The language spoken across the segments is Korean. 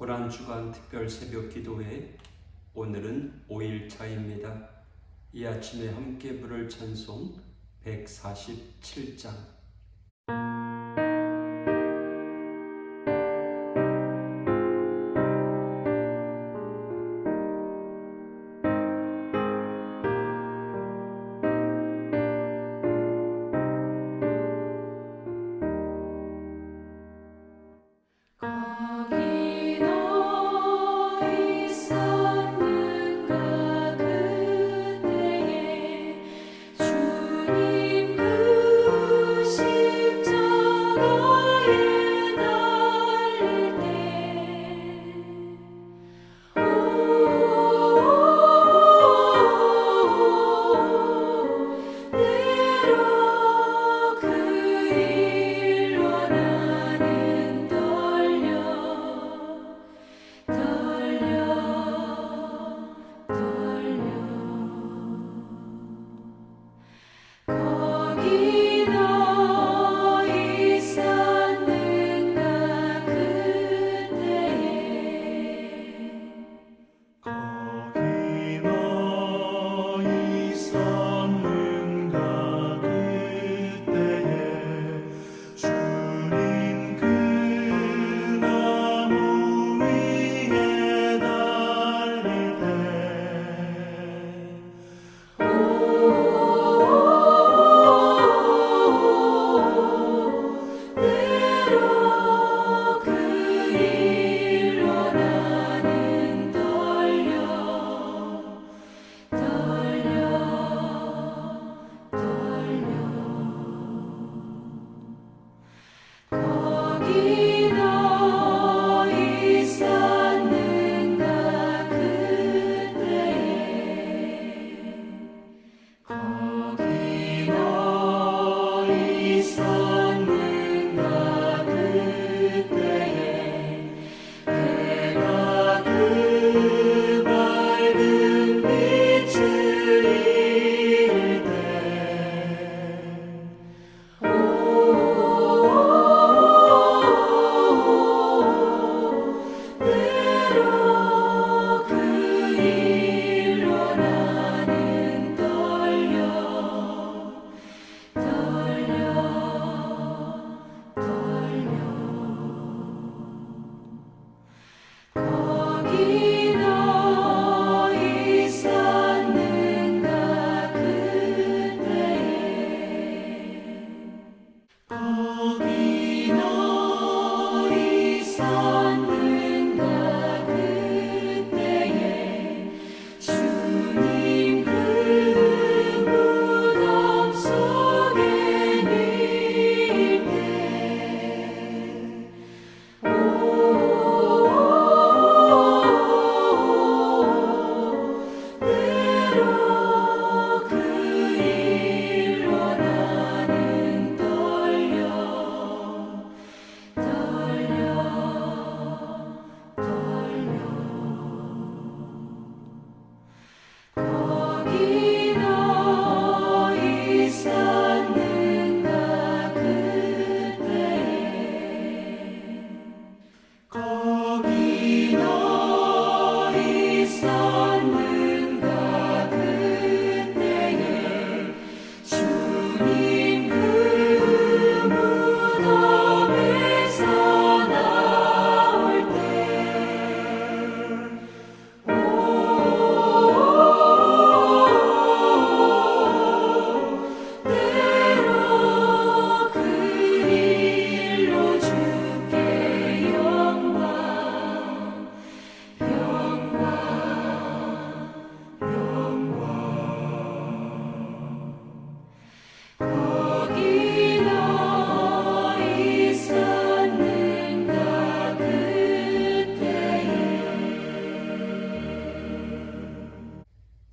고난주간 특별 새벽 기도회, 오늘은 5일차입니다. 이 아침에 함께 부를 찬송 147장.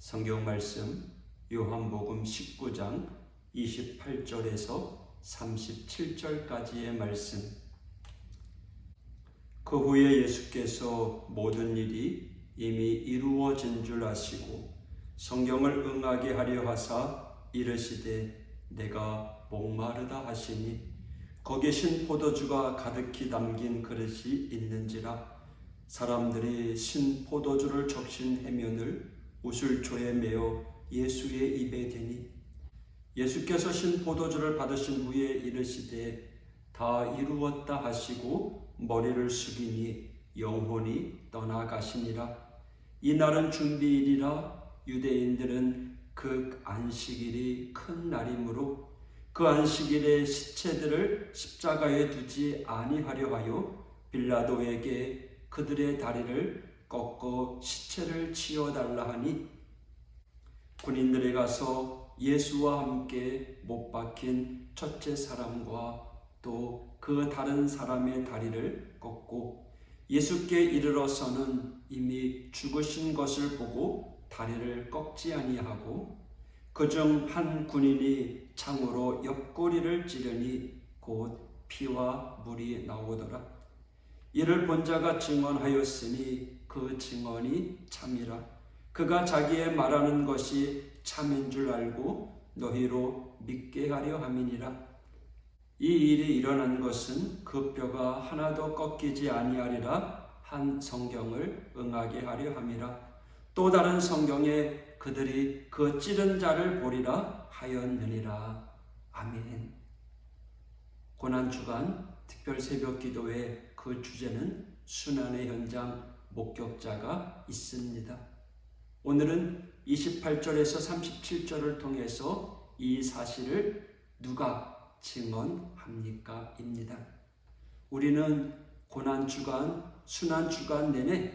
성경 말씀 요한복음 19장 28절에서 37절까지의 말씀. 그 후에 예수께서 모든 일이 이미 이루어진 줄 아시고 성경을 응하게 하려 하사 이르시되 내가 목마르다 하시니 거기 신 포도주가 가득히 담긴 그릇이 있는지라 사람들이 신 포도주를 적신 해면을 우슬초에 메어 예수의 입에 대니 예수께서 신 포도주를 받으신 후에 이르시되 다 이루었다 하시고 머리를 숙이니 영혼이 떠나가시니라. 이날은 준비일이라. 유대인들은 그 안식일이 큰 날이므로 그 안식일에 시체들을 십자가에 두지 아니하려 하여 빌라도에게 그들의 다리를 꺾어 시체를 치어달라 하니 군인들이 가서 예수와 함께 못 박힌 첫째 사람과 또 그 다른 사람의 다리를 꺾고 예수께 이르러서는 이미 죽으신 것을 보고 다리를 꺾지 아니하고 그중 한 군인이 창으로 옆구리를 찌르니 곧 피와 물이 나오더라. 이를 본 자가 증언하였으니 그 증언이 참이라. 그가 자기의 말하는 것이 참인 줄 알고 너희로 믿게 하려 함이니라. 이 일이 일어난 것은 그 뼈가 하나도 꺾이지 아니하리라 한 성경을 응하게 하려 함이라. 또 다른 성경에 그들이 그 찌른 자를 보리라 하였느니라. 아멘. 고난주간 특별 새벽 기도의 그 주제는 순환의 현장 목격자가 있습니다. 오늘은 28절에서 37절을 통해서 이 사실을 누가 증언합니까? 입니다. 우리는 고난주간, 순환주간 내내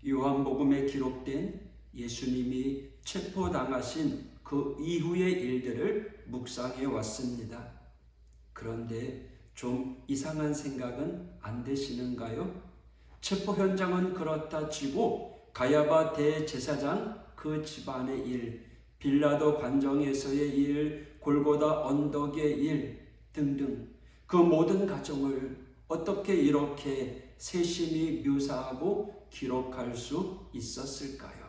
요한복음에 기록된 예수님이 체포당하신 그 이후의 일들을 묵상해 왔습니다. 그런데 좀 이상한 생각은 안 되시는가요? 체포 현장은 그렇다 치고 가야바 대제사장 그 집안의 일, 빌라도 관정에서의 일, 골고다 언덕의 일 등등 그 모든 과정을 어떻게 이렇게 세심히 묘사하고 기록할 수 있었을까요?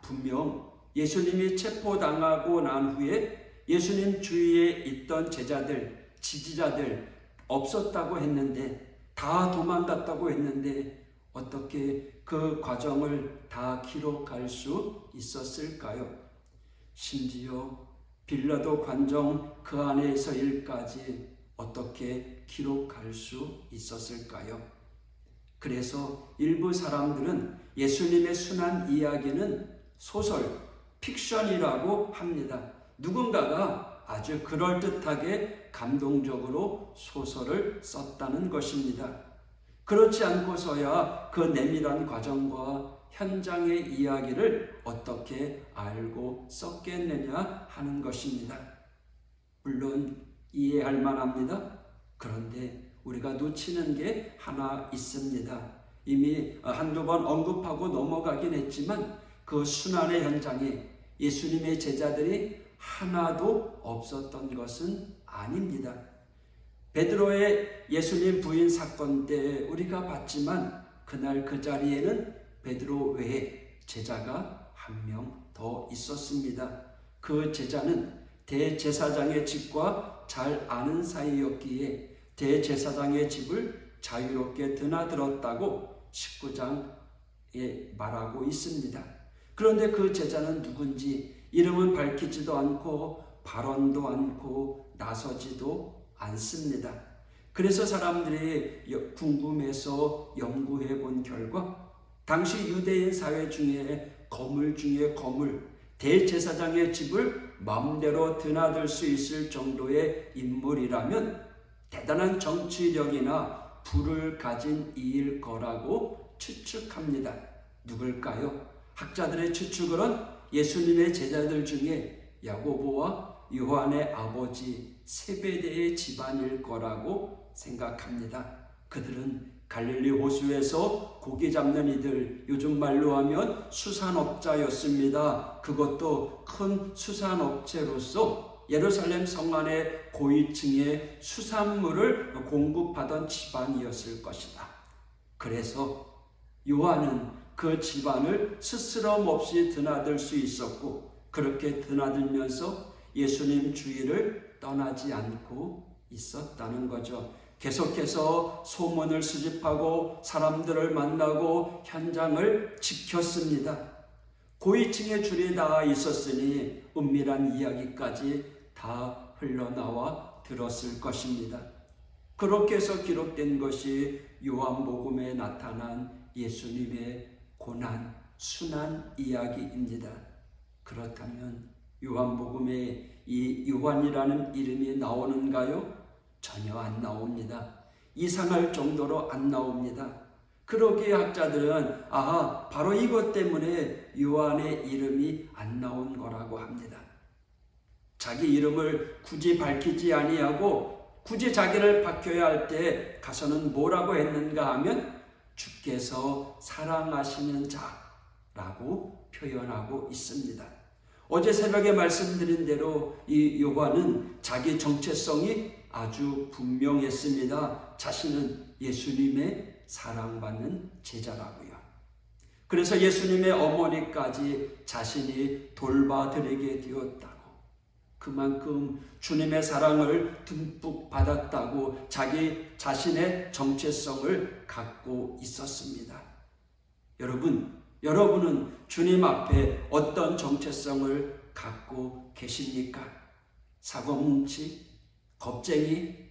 분명 예수님이 체포당하고 난 후에 예수님 주위에 있던 제자들, 지지자들 없었다고 했는데 다 도망갔다고 했는데 어떻게 그 과정을 다 기록할 수 있었을까요? 심지어 빌라도 관정 그 안에서 일까지 어떻게 기록할 수 있었을까요? 그래서 일부 사람들은 예수님의 순환 이야기는 소설, 픽션이라고 합니다. 누군가가 아주 그럴듯하게 감동적으로 소설을 썼다는 것입니다. 그렇지 않고서야 그 내밀한 과정과 현장의 이야기를 어떻게 알고 썼겠느냐 하는 것입니다. 물론 이해할 만합니다. 그런데 우리가 놓치는 게 하나 있습니다. 이미 한두 번 언급하고 넘어가긴 했지만 그 순환의 현장에 예수님의 제자들이 하나도 없었던 것은 아닙니다. 베드로의 예수님 부인 사건 때 우리가 봤지만 그날 그 자리에는 베드로 외에 제자가 한 명 더 있었습니다. 그 제자는 대제사장의 집과 잘 아는 사이였기에 대제사장의 집을 자유롭게 드나들었다고 19장에 말하고 있습니다. 그런데 그 제자는 누군지 이름은 밝히지도 않고 발언도 않고 나서지도 않습니다. 그래서 사람들이 궁금해서 연구해 본 결과 당시 유대인 사회 중에 거물 중에 거물, 대제사장의 집을 마음대로 드나들 수 있을 정도의 인물이라면 대단한 정치력이나 부를 가진 이일 거라고 추측합니다. 누굴까요? 학자들의 추측으로는 예수님의 제자들 중에 야고보와 요한의 아버지 세베대의 집안일 거라고 생각합니다. 그들은 갈릴리 호수에서 고기 잡는 이들, 요즘 말로 하면 수산업자였습니다. 그것도 큰 수산업체로서 예루살렘 성 안의 고위층의 수산물을 공급하던 집안이었을 것이다. 그래서 요한은 그 집안을 스스럼 없이 드나들 수 있었고 그렇게 드나들면서 예수님 주위를 떠나지 않고 있었다는 거죠. 계속해서 소문을 수집하고 사람들을 만나고 현장을 지켰습니다. 고위층의 줄이 다 있었으니 은밀한 이야기까지 다 흘러나와 들었을 것입니다. 그렇게 해서 기록된 것이 요한복음에 나타난 예수님의 고난, 순환 이야기입니다. 그렇다면 요한복음에 이 요한이라는 이름이 나오는가요? 전혀 안 나옵니다. 이상할 정도로 안 나옵니다. 그러기에 학자들은 바로 이것 때문에 요한의 이름이 안 나온 거라고 합니다. 자기 이름을 굳이 밝히지 아니하고 굳이 자기를 밝혀야 할 때 가서는 뭐라고 했는가 하면 주께서 사랑하시는 자라고 표현하고 있습니다. 어제 새벽에 말씀드린 대로 이 요한은 자기 정체성이 아주 분명했습니다. 자신은 예수님의 사랑받는 제자라고요. 그래서 예수님의 어머니까지 자신이 돌봐드리게 되었다고, 그만큼 주님의 사랑을 듬뿍 받았다고 자기 자신의 정체성을 갖고 있었습니다. 여러분은 주님 앞에 어떤 정체성을 갖고 계십니까? 사고뭉치? 겁쟁이?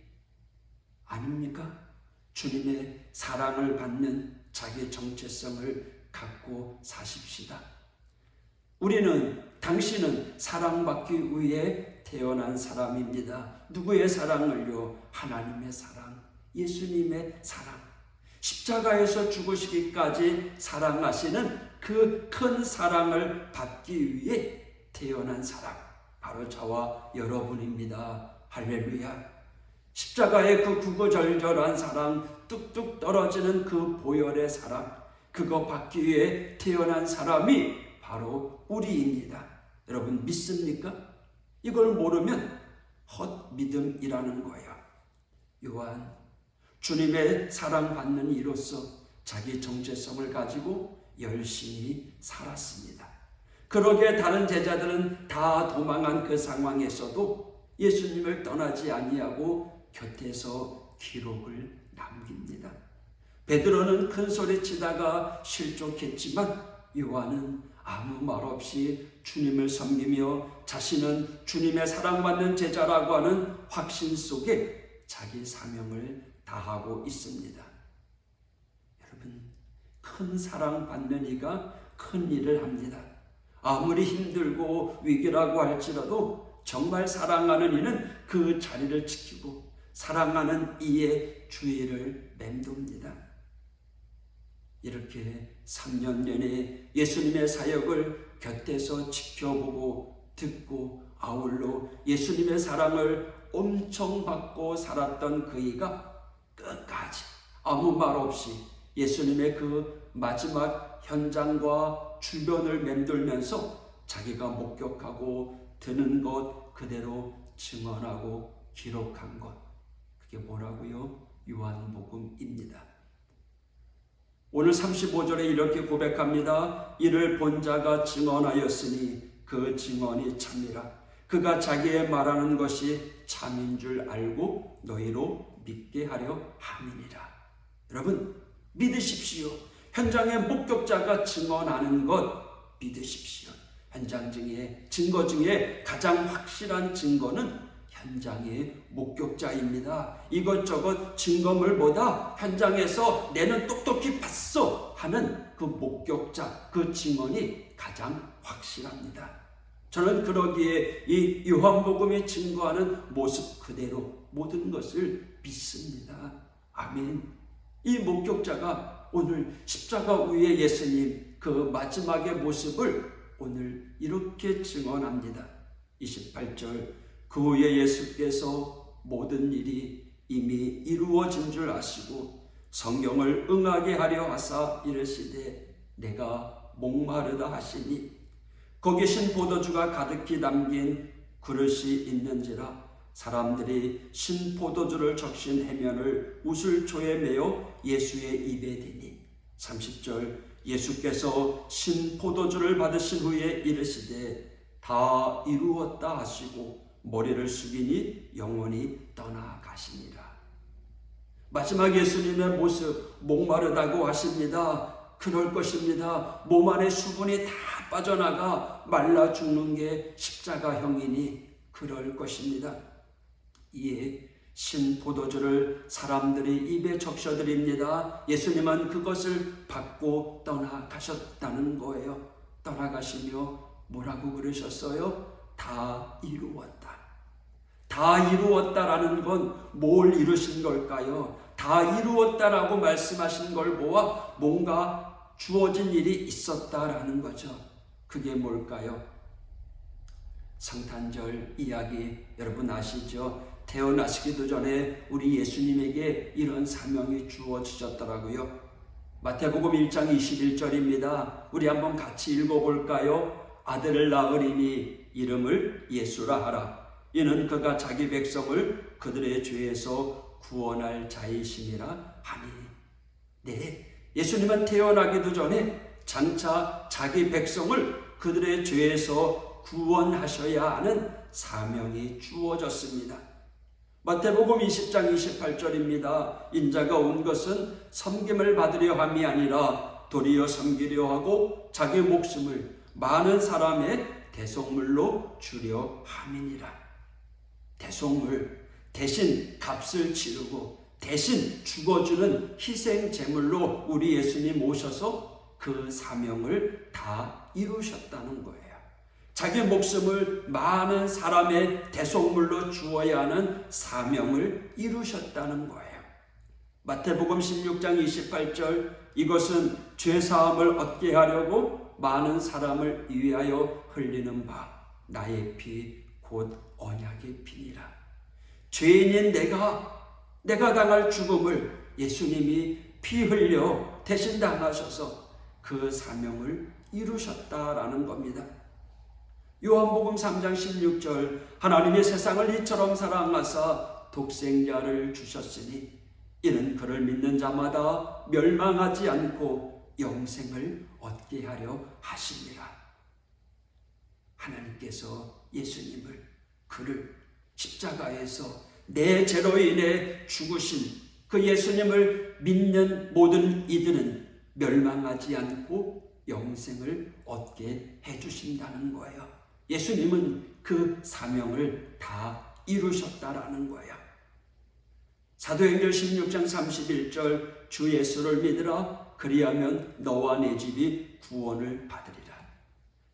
아닙니까? 주님의 사랑을 받는 자기 정체성을 갖고 사십시다. 당신은 사랑받기 위해 태어난 사람입니다. 누구의 사랑을요? 하나님의 사랑, 예수님의 사랑, 십자가에서 죽으시기까지 사랑하시는 그 큰 사랑을 받기 위해 태어난 사람, 바로 저와 여러분입니다. 할렐루야. 십자가의 그 구구절절한 사랑, 뚝뚝 떨어지는 그 보혈의 사랑, 그거 받기 위해 태어난 사람이 바로 우리입니다. 여러분 믿습니까? 이걸 모르면 헛믿음이라는 거예요. 요한, 주님의 사랑받는 이로서 자기 정체성을 가지고 열심히 살았습니다. 그러기에 다른 제자들은 다 도망한 그 상황에서도 예수님을 떠나지 아니하고 곁에서 기록을 남깁니다. 베드로는 큰 소리 치다가 실족했지만 요한은 아무 말 없이 주님을 섬기며 자신은 주님의 사랑받는 제자라고 하는 확신 속에 자기 사명을 다하고 있습니다. 여러분, 큰 사랑받는 이가 큰 일을 합니다. 아무리 힘들고 위기라고 할지라도 정말 사랑하는 이는 그 자리를 지키고 사랑하는 이의 주의를 맴돕니다. 이렇게 3년 내내 예수님의 사역을 곁에서 지켜보고 듣고 아울러 예수님의 사랑을 엄청 받고 살았던 그이가 끝까지 아무 말 없이 예수님의 그 마지막 현장과 주변을 맴돌면서 자기가 목격하고 듣는 것 그대로 증언하고 기록한 것, 그게 뭐라고요? 요한복음입니다. 오늘 35절에 이렇게 고백합니다. 이를 본 자가 증언하였으니 그 증언이 참이라. 그가 자기의 말하는 것이 참인 줄 알고 너희로 믿게 하려 함이니라. 여러분 믿으십시오. 현장의 목격자가 증언하는 것 믿으십시오. 현장 중에 증거 중에 가장 확실한 증거는 현장의 목격자입니다. 이것저것 증거물보다 현장에서 내는 똑똑히 봤어 하는 그 목격자, 그 증언이 가장 확실합니다. 저는 그러기에 이 요한복음이 증거하는 모습 그대로 모든 것을 믿습니다. 아멘. 이 목격자가 오늘 십자가 위에 예수님 그 마지막의 모습을 오늘 이렇게 증언합니다. 28절, 그 후에 예수께서 모든 일이 이미 이루어진 줄 아시고 성경을 응하게 하려 하사 이르시되 내가 목마르다 하시니 거기 신포도주가 가득히 담긴 그릇이 있는지라 사람들이 신포도주를 적신 해면을 우슬초에 메어 예수의 입에 대니 30절, 예수께서 신포도주를 받으신 후에 이르시되 다 이루었다 하시고 머리를 숙이니 영원히 떠나가시니라. 마지막 예수님의 모습, 목마르다고 하십니다. 그럴 것입니다. 몸 안에 수분이 다 빠져나가 말라 죽는 게 십자가형이니 그럴 것입니다. 이에 신 포도주를 사람들이 입에 적셔드립니다. 예수님은 그것을 받고 떠나가셨다는 거예요. 떠나가시며 뭐라고 그러셨어요? 다 이루었다. 다 이루었다라는 건 뭘 이루신 걸까요? 다 이루었다라고 말씀하신 걸 보아 뭔가 주어진 일이 있었다라는 거죠. 그게 뭘까요? 성탄절 이야기 여러분 아시죠? 태어나시기도 전에 우리 예수님에게 이런 사명이 주어지셨더라고요. 마태복음 1장 21절입니다. 우리 한번 같이 읽어볼까요? 아들을 낳으리니 이름을 예수라 하라. 이는 그가 자기 백성을 그들의 죄에서 구원할 자이심이라 하니. 네, 예수님은 태어나기도 전에 장차 자기 백성을 그들의 죄에서 구원하셔야 하는 사명이 주어졌습니다. 마태복음 20장 28절입니다. 인자가 온 것은 섬김을 받으려 함이 아니라 도리어 섬기려 하고 자기 목숨을 많은 사람의 대속물로 주려 함이니라. 대속물, 대신 값을 치르고 대신 죽어주는 희생 제물로 우리 예수님 오셔서 그 사명을 다 이루셨다는 거예요. 자기 목숨을 많은 사람의 대속물로 주어야 하는 사명을 이루셨다는 거예요. 마태복음 16장 28절, 이것은 죄사함을 얻게 하려고 많은 사람을 위하여 흘리는 바 나의 피 곧 언약의 피니라. 죄인인 내가 당할 죽음을 예수님이 피 흘려 대신 당하셔서 그 사명을 이루셨다라는 겁니다. 요한복음 3장 16절, 하나님이 세상을 이처럼 사랑하사 독생자를 주셨으니 이는 그를 믿는 자마다 멸망하지 않고 영생을 얻게 하려 하심이라. 하나님께서 예수님을, 그를 십자가에서 내 죄로 인해 죽으신 그 예수님을 믿는 모든 이들은 멸망하지 않고 영생을 얻게 해주신다는 거예요. 예수님은 그 사명을 다 이루셨다라는 거예요. 사도행전 16장 31절, 주 예수를 믿으라. 그리하면 너와 내 집이 구원을 받으리라.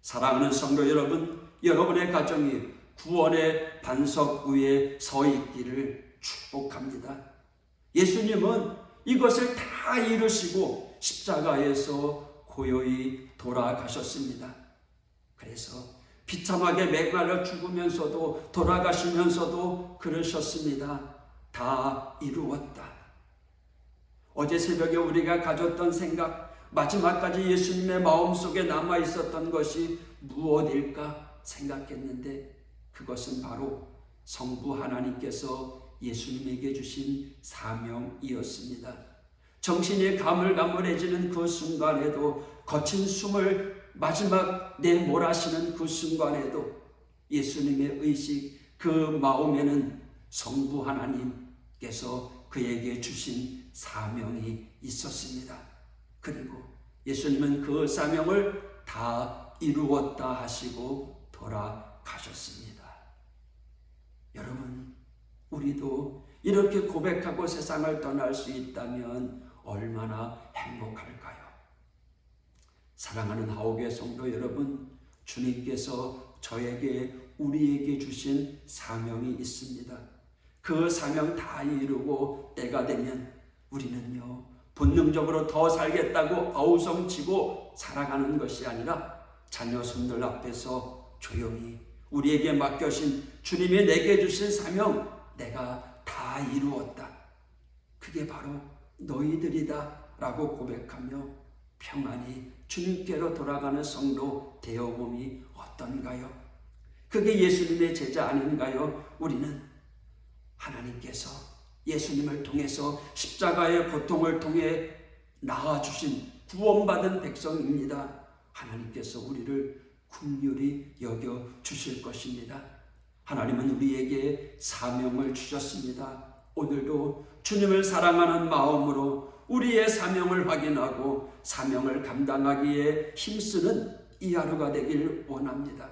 사랑하는 성도 여러분, 여러분의 가정이 구원의 반석 위에 서 있기를 축복합니다. 예수님은 이것을 다 이루시고 십자가에서 고요히 돌아가셨습니다. 그래서 비참하게 매달려 죽으면서도 돌아가시면서도 그러셨습니다. 다 이루었다. 어제 새벽에 우리가 가졌던 생각, 마지막까지 예수님의 마음속에 남아있었던 것이 무엇일까 생각했는데 그것은 바로 성부 하나님께서 예수님에게 주신 사명이었습니다. 정신이 가물가물해지는 그 순간에도, 거친 숨을 마지막 내몰아쉬는 그 순간에도 예수님의 의식, 그 마음에는 성부 하나님께서 그에게 주신 사명이 있었습니다. 그리고 예수님은 그 사명을 다 이루었다 하시고 돌아가셨습니다. 여러분, 우리도 이렇게 고백하고 세상을 떠날 수 있다면 얼마나 행복할까요? 사랑하는 하옥의 성도 여러분, 주님께서 저에게, 우리에게 주신 사명이 있습니다. 그 사명 다 이루고 때가 되면 우리는요, 본능적으로 더 살겠다고 아우성치고 살아가는 것이 아니라 자녀 손들 앞에서 조용히 우리에게 맡겨신, 주님이 내게 주신 사명, 내가 다 이루었다. 그게 바로 너희들이다 라고 고백하며 평안히 주님께로 돌아가는 성도 되어봄이 어떤가요? 그게 예수님의 제자 아닌가요? 우리는 하나님께서 예수님을 통해서 십자가의 고통을 통해 낳아주신 구원받은 백성입니다. 하나님께서 우리를 긍휼히 여겨 주실 것입니다. 하나님은 우리에게 사명을 주셨습니다. 오늘도 주님을 사랑하는 마음으로 우리의 사명을 확인하고 사명을 감당하기에 힘쓰는 이 하루가 되길 원합니다.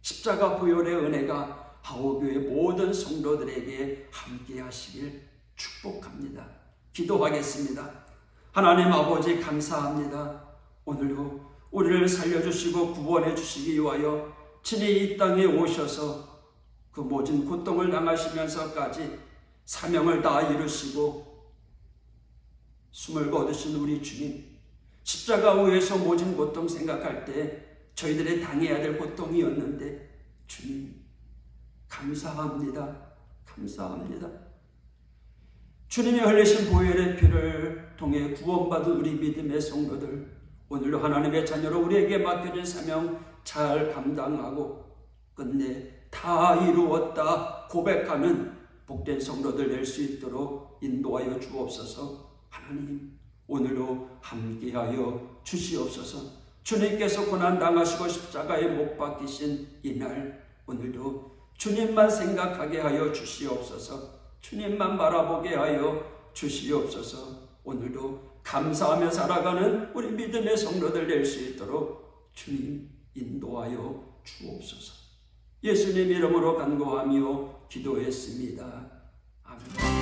십자가 보혈의 은혜가 하오교회 모든 성도들에게 함께 하시길 축복합니다. 기도하겠습니다. 하나님 아버지 감사합니다. 오늘도 우리를 살려주시고 구원해 주시기 위하여 친히 이 땅에 오셔서 그 모진 고통을 당하시면서까지 사명을 다 이루시고 숨을 거두신 우리 주님, 십자가 위에서 모진 고통 생각할 때 저희들이 당해야 될 고통이었는데 주님 감사합니다. 감사합니다. 주님이 흘리신 보혈의 피를 통해 구원받은 우리 믿음의 성도들, 오늘도 하나님의 자녀로 우리에게 맡겨진 사명 잘 감당하고 끝내 다 이루었다 고백하는 복된 성도들 될 수 있도록 인도하여 주옵소서. 하나님 오늘도 함께하여 주시옵소서. 주님께서 고난당하시고 십자가에 못 박히신 이날 오늘도 주님만 생각하게 하여 주시옵소서. 주님만 바라보게 하여 주시옵소서. 오늘도 감사하며 살아가는 우리 믿음의 성도들 될 수 있도록 주님 인도하여 주옵소서. 예수님 이름으로 간구하며 기도했습니다. 아멘.